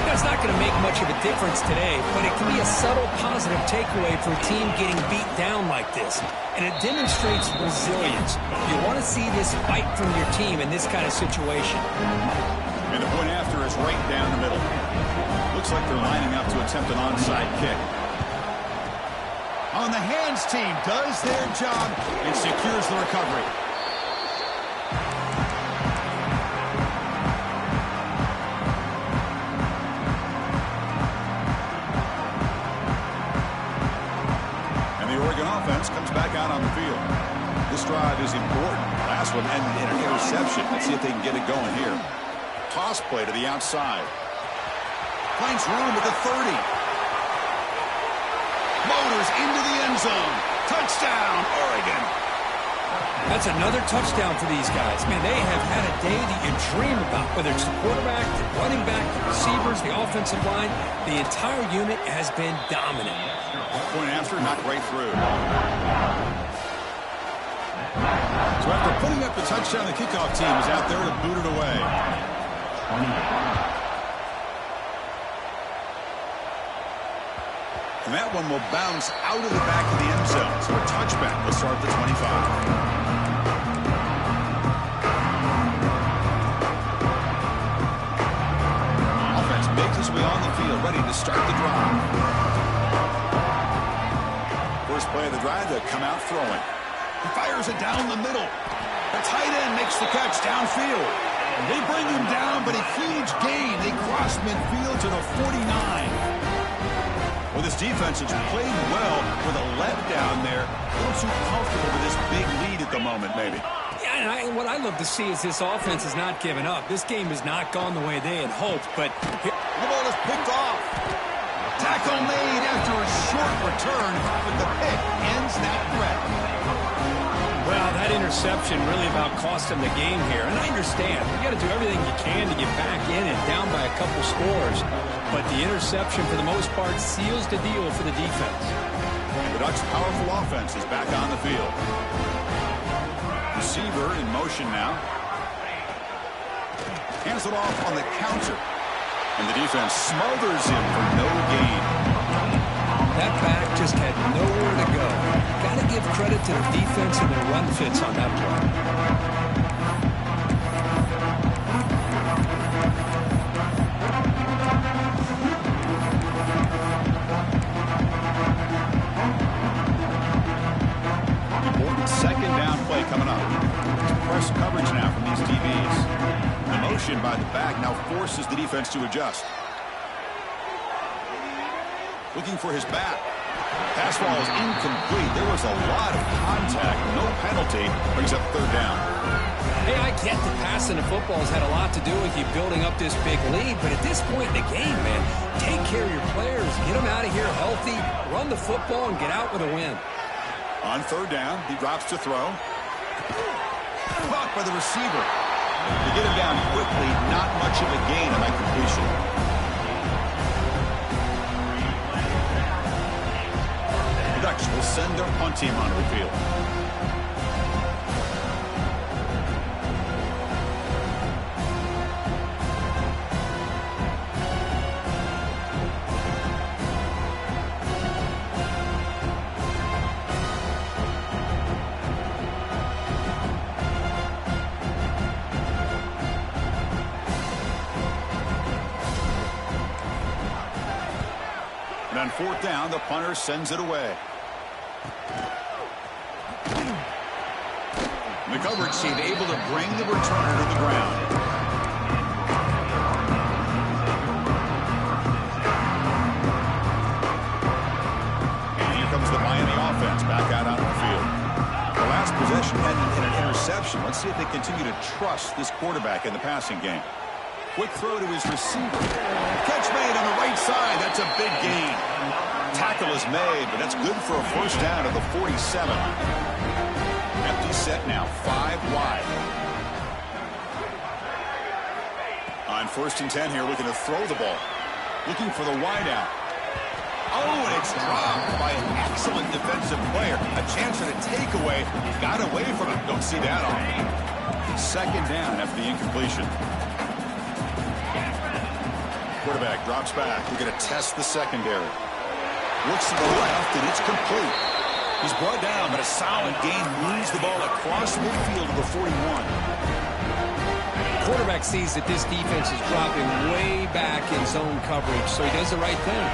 That's not going to make much of a difference today, but it can be a subtle positive takeaway for a team getting beat down like this. And it demonstrates resilience. You want to see this fight from your team in this kind of situation. And the point after is right down the middle. Looks like they're lining up to attempt an onside kick. On the hands team does their job and secures the recovery. And the Oregon offense comes back out on the field. This drive is important. Last one ended in an interception. Let's see if they can get it going here. Toss play to the outside. Finds room at the 30. Motors into the end zone. Touchdown, Oregon. That's another touchdown for these guys. Man, they have had a day that you dream about, whether it's the quarterback, the running back, the receivers, the offensive line. The entire unit has been dominant. Point after, knocked right through. So after putting up the touchdown, the kickoff team is out there to boot it away. And that one will bounce out of the back of the end zone. So a touchback will start at the 25. Offense makes its way on the field, ready to start the drive. First play of the drive, they'll come out throwing. He fires it down the middle. The tight end makes the catch downfield. They bring him down, but a huge gain. They cross midfield to the 49. Well, this defense has played well with a letdown there. A little too comfortable with this big lead at the moment, maybe. Yeah, and what I love to see is this offense has not given up. This game has not gone the way they had hoped, but the ball is picked off. Tackle made after a short return, but the pick ends that threat. Well, that interception really about cost them the game here. And I understand. You got to do everything you can to get back in and down by a couple scores. But the interception, for the most part, seals the deal for the defense. And the Ducks' powerful offense is back on the field. Receiver in motion now. Hands it off on the counter. And the defense smothers him for no gain. That back just had nowhere to go. Got to give credit to the defense and their run fits on that play. coming up. Press coverage now from these DBs. The motion by the back now forces the defense to adjust. Looking for his back. Pass ball is incomplete. There was a lot of contact. No penalty. Brings up third down. Hey, I get that passing the football has had a lot to do with you building up this big lead, but at this point in the game, man, take care of your players. Get them out of here healthy, run the football, and get out with a win. On third down, he drops to throw. Caught by the receiver. To get him down quickly, not much of a gain on that completion. The Ducks will send their punt team onto the field. And on fourth down, the punter sends it away. The coverage team able to bring the returner to the ground. And here comes the Miami offense back out onto the field. The last possession had an interception. Let's see if they continue to trust this quarterback in the passing game. Quick throw to his receiver. Catch made on the right side. That's a big gain. Tackle is made, but that's good for a first down at the 47. Empty set now, 5 wide. On 1st and 10 here, looking to throw the ball. Looking for the wideout. Oh, and it's dropped by an excellent defensive player. A chance at a takeaway. Got away from him. Don't see that often. Second down after the incompletion. Quarterback drops back. We're going to test the secondary. Looks to the left, and it's complete. He's brought down, but a solid gain moves the ball across midfield to the 41. Quarterback sees that this defense is dropping way back in zone coverage, so he does the right thing.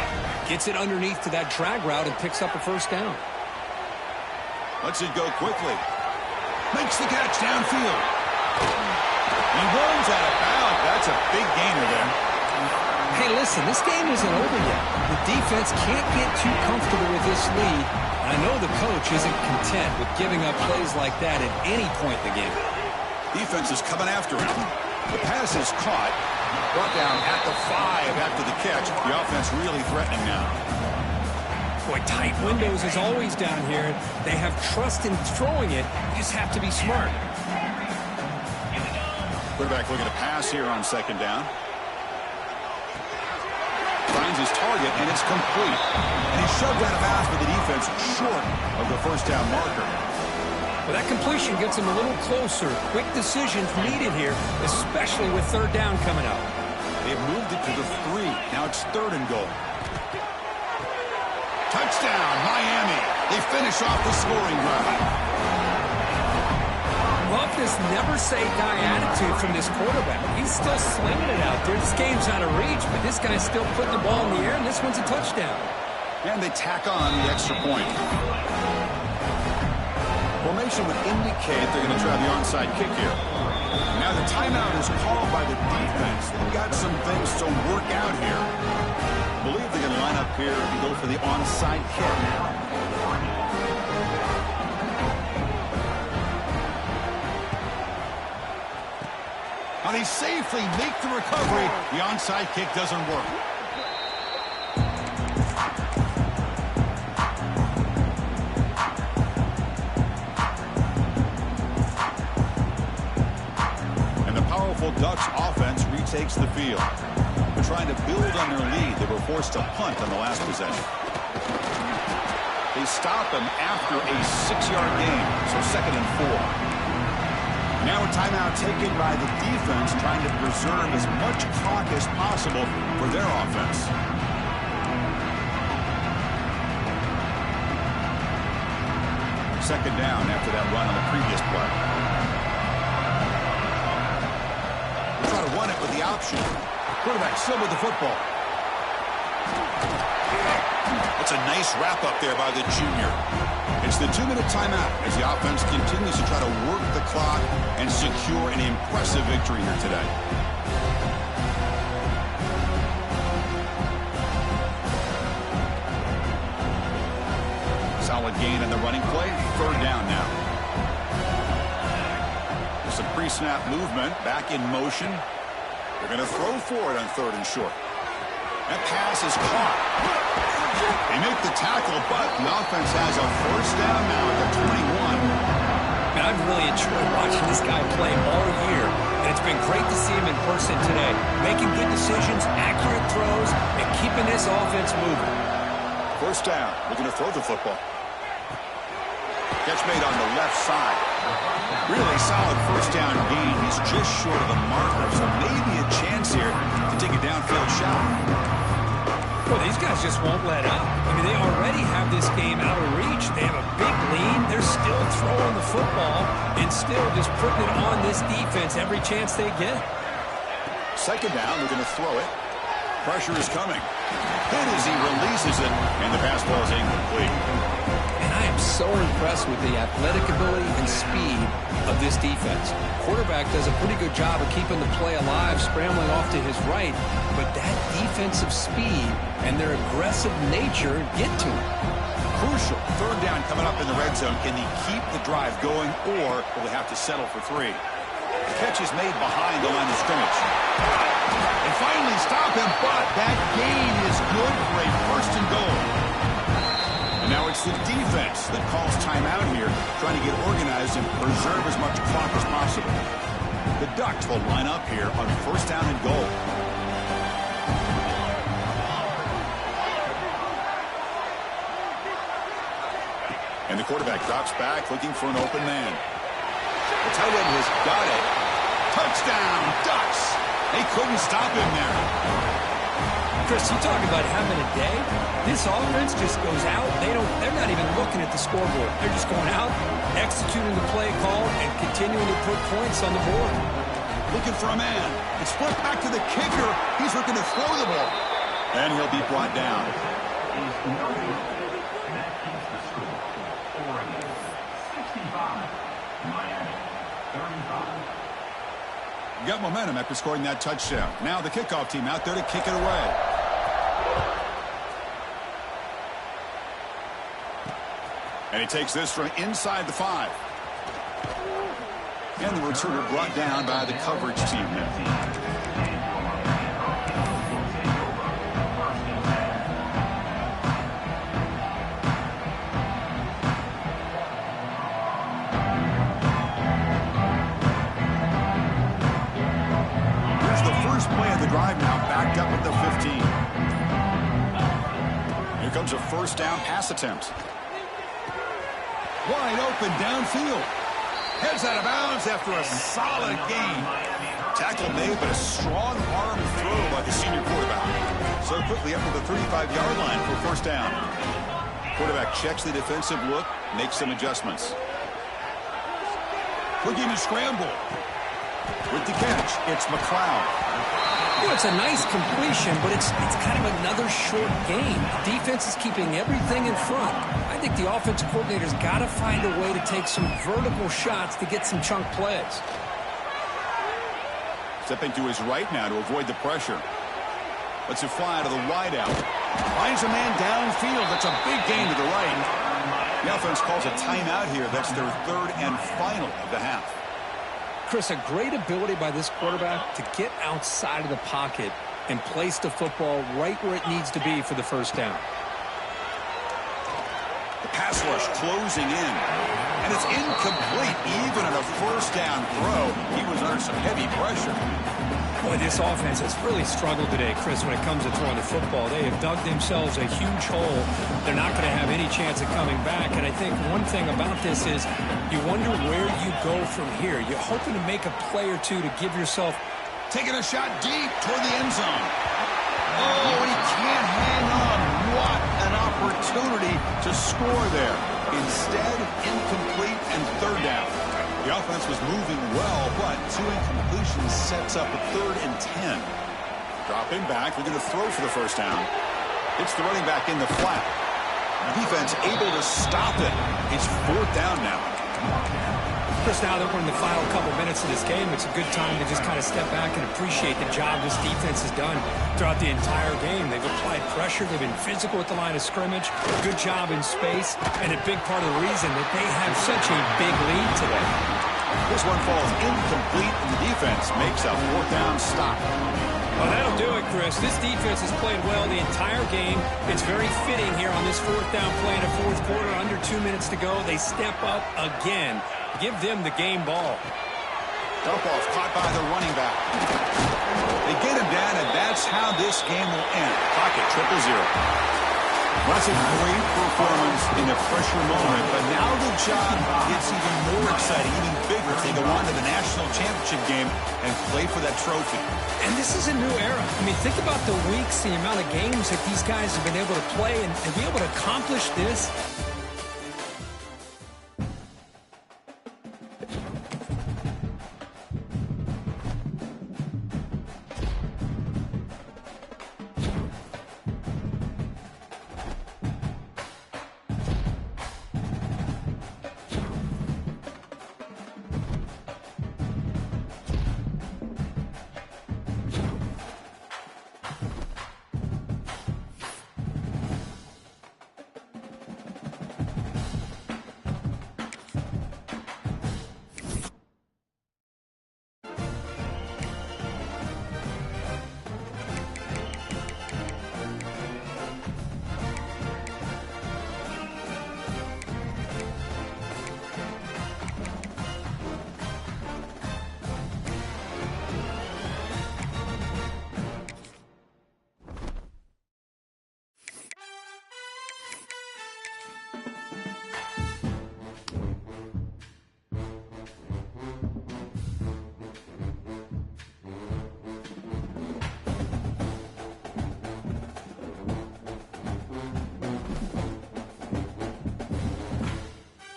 Gets it underneath to that drag route and picks up a first down. Lets it go quickly. Makes the catch downfield. He runs out of bounds. That's a big gainer there. Hey, listen, this game isn't over yet. The defense can't get too comfortable with this lead. And I know the coach isn't content with giving up plays like that at any point in the game. Defense is coming after him. The pass is caught. Brought down at the 5 after the catch. The offense really threatening now. Boy, tight windows is always down here. They have trust in throwing it. You just have to be smart. Quarterback looking to pass here on 2nd down. Finds his target, and it's complete. And he's shoved out of bounds by the defense short of the first down marker. Well, that completion gets him a little closer. Quick decisions needed here, especially with 3rd down coming up. They've moved it to the 3. Now it's 3rd and goal. Touchdown, Miami. They finish off the scoring drive. Love this never-say-die attitude from this quarterback. He's still slinging it out there. This game's out of reach, but this guy's still putting the ball in the air, and this one's a touchdown. And they tack on the extra point. Formation would indicate they're going to try the onside kick here. Now the timeout is called by the defense. They've got some things to work out here. I believe they're going to line up here and go for the onside kick now. Now they safely make the recovery. The onside kick doesn't work. And the powerful Ducks offense retakes the field. They're trying to build on their lead. They were forced to punt on the last possession. They stop him after a 6-yard gain, so 2nd and 4. Now a timeout taken by the defense, trying to preserve as much clock as possible for their offense. Second down after that run on the previous play. We'll try to run it with the option. Quarterback still with the football. That's a nice wrap up there by the junior. It's the 2-minute timeout as the offense continues to try to work clock and secure an impressive victory here today. Solid gain in the running play. Third down now. There's some pre-snap movement. Back in motion. They're going to throw for it on third and short. That pass is caught. They make the tackle, but the offense has a first down now at the 21. Man, I've really enjoyed watching this guy play all year, and it's been great to see him in person today. Making good decisions, accurate throws, and keeping this offense moving. First down. We're going to throw the football. Catch made on the left side. Really solid first down gain. He's just short of the marker, so maybe a chance here to take a downfield shot. Well, these guys just won't let up. I mean, they already have this game out of reach. They have a big lead. They're still throwing the football and still just putting it on this defense every chance they get. Second down, they're going to throw it. Pressure is coming. Hit as he releases it, and the pass ball is incomplete. And I am so impressed with the athletic ability and speed of this defense. Quarterback does a pretty good job of keeping the play alive, scrambling off to his right, but that defensive speed and their aggressive nature get to him. Crucial. Third down coming up in the red zone. Can he keep the drive going, or will they have to settle for three? The catch is made behind the line of scrimmage. And finally stop him, but that gain is good for a first and goal. And now it's the defense that calls timeout here, trying to get organized and preserve as much clock as possible. The Ducks will line up here on first down and goal. And the quarterback drops back, looking for an open man. The tight end has got it. Touchdown, Ducks! They couldn't stop him there. Chris, you talk about having a day. This offense just goes out. They're not even looking at the scoreboard. They're just going out, executing the play call, and continuing to put points on the board. Looking for a man. It's flipped back to the kicker. He's looking to throw the ball. And he'll be brought down. Got momentum after scoring that touchdown. Now the kickoff team out there to kick it away. And he takes this from inside the 5. And the returner brought down by the coverage team there. Drive now backed up at the 15. Here comes a first down pass attempt. Wide open downfield. Heads out of bounds after a solid gain. Tackle made, but a strong arm throw by the senior quarterback. So quickly up to the 35-yard line for first down. Quarterback checks the defensive look, makes some adjustments. Looking to scramble. With the catch, it's McLeod. Well, it's a nice completion, but it's kind of another short game. The defense is keeping everything in front. I think the offensive coordinator's got to find a way to take some vertical shots to get some chunk plays. Stepping to his right now to avoid the pressure. Lets it fly to the wideout. Finds a man downfield. That's a big gain to the right. The offense calls a timeout here. That's their third and final of the half. Chris, a great ability by this quarterback to get outside of the pocket and place the football right where it needs to be for the first down. The pass rush closing in. And it's incomplete even on a first down throw. He was under some heavy pressure. Boy, this offense has really struggled today, Chris, when it comes to throwing the football. They have dug themselves a huge hole. They're not going to have any chance of coming back. And I think one thing about this is you wonder where you go from here. You're hoping to make a play or two to give yourself. Taking a shot deep toward the end zone. Oh, and he can't hang on. What an opportunity to score there. Instead, incomplete and third down. The offense was moving well, but two incompletions sets up a 3rd and 10. Dropping back, looking to throw for the first down. It's the running back in the flat. The defense able to stop it. It's 4th down now. Chris, now that we're in the final couple minutes of this game, it's a good time to just kind of step back and appreciate the job this defense has done throughout the entire game. They've applied pressure. They've been physical at the line of scrimmage. Good job in space. And a big part of the reason that they have such a big lead today. This one falls incomplete, and the defense makes a fourth down stop. Well, that'll do it, Chris. This defense has played well the entire game. It's very fitting here on this fourth down play in the fourth quarter. Under 2 minutes to go. They step up again. Give them the game ball. Dump off caught by the running back. They get him down, and that's how this game will end. Clock at 0-0. Well, that's a great performance in a pressure moment, but now the job gets even more exciting, even bigger if they go on to the national championship game and play for that trophy. And this is a new era. I mean, think about the weeks, the amount of games that these guys have been able to play and be able to accomplish this.